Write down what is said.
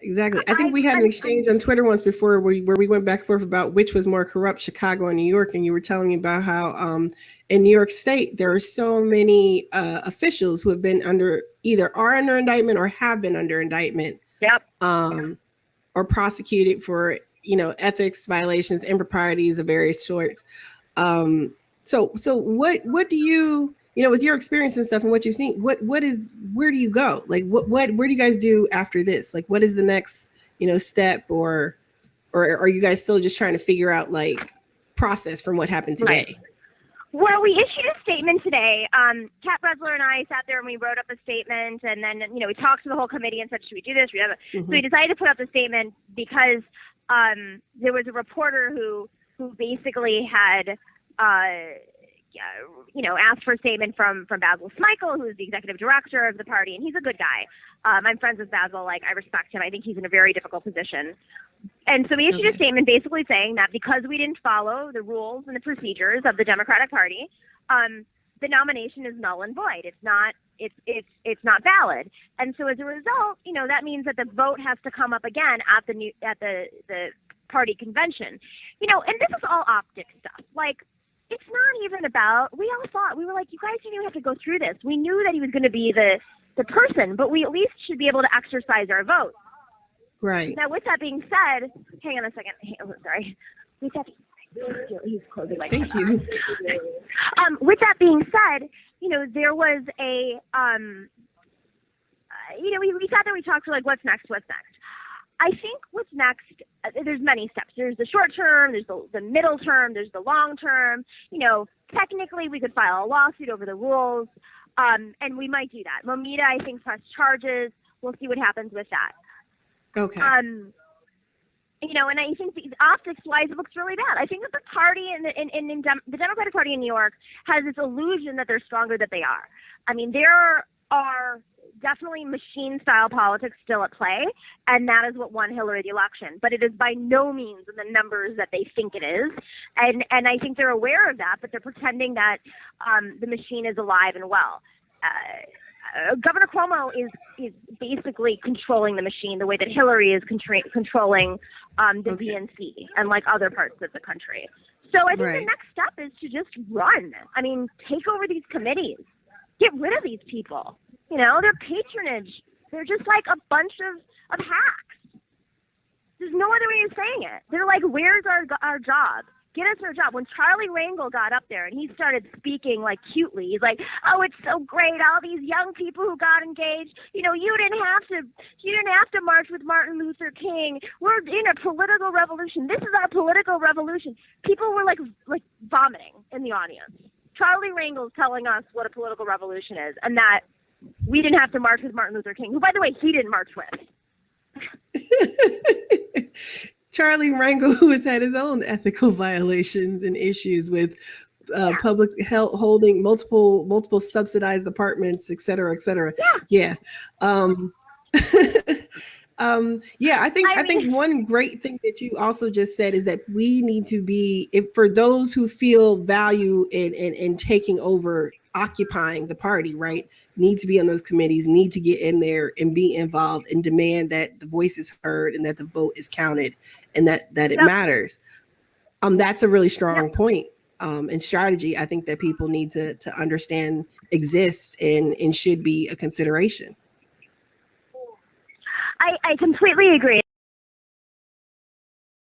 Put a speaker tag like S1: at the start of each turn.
S1: Exactly. I think we had an exchange on Twitter once before where we went back and forth about which was more corrupt, Chicago or New York. And you were telling me about how in New York State, there are so many officials who have been either are under indictment or have been under indictment.
S2: Yep.
S1: Or prosecuted for, ethics violations, improprieties of various sorts. So what do you, with your experience and stuff and what you've seen, where do you go? Like where do you guys do after this? Like what is the next, step or are you guys still just trying to figure out like process from what happened today?
S2: Right. Well, we issued a statement today. Kat Bresler and I sat there and we wrote up a statement, and then, we talked to the whole committee and said, should we do this? So we decided to put up the statement because there was a reporter who basically had, asked for a statement from Basil Smikle, who's the executive director of the party, and he's a good guy. I'm friends with Basil. Like, I respect him. I think he's in a very difficult position. And so we issued a statement basically saying that because we didn't follow the rules and the procedures of the Democratic Party, the nomination is null and void. It's not valid. And so as a result, that means that the vote has to come up again at the party convention. And this is all optics stuff. Like, it's not even about, we all thought, we were like, you guys didn't even have to go through this. We knew that he was going to be the person, but we at least should be able to exercise our vote.
S1: Right.
S2: Now, with that being said, hang on a second. Sorry. With that, he's closing my
S1: Thank you.
S2: With that being said, there was a, we sat there, we talked to like, what's next? I think what's next, there's many steps. There's the short term, there's the middle term, there's the long term. Technically we could file a lawsuit over the rules, and we might do that. Momita, I think, pressed charges. We'll see what happens with that.
S1: Okay.
S2: And I think the optics-wise, it looks really bad. I think that the party the Democratic Party in New York has this illusion that they're stronger than they are. I mean, there are definitely machine-style politics still at play, and that is what won Hillary the election. But it is by no means in the numbers that they think it is, and I think they're aware of that, but they're pretending that the machine is alive and well. Governor Cuomo is basically controlling the machine the way that Hillary is controlling the DNC and like other parts of the country. So I think the next step is to just run. I mean, take over these committees. Get rid of these people. Their patronage. They're just like a bunch of hacks. There's no other way of saying it. They're like, where's our job? Get us our job. When Charlie Rangel got up there and he started speaking like cutely, he's like, oh, it's so great. All these young people who got engaged. You didn't have to march with Martin Luther King. We're in a political revolution. This is our political revolution. People were like vomiting in the audience. Charlie Rangel's telling us what a political revolution is, and that we didn't have to march with Martin Luther King, who, by the way, he didn't march with.
S1: Charlie Rangel, who has had his own ethical violations and issues with public holding multiple subsidized apartments, et cetera, et cetera. Yeah. I think one great thing that you also just said is that we need to be, for those who feel value in taking over, occupying the party, right, need to be on those committees, need to get in there and be involved and demand that the voice is heard and that the vote is counted and that it matters. That's a really strong point and strategy I think that people need to understand exists and should be a consideration.
S2: I completely agree.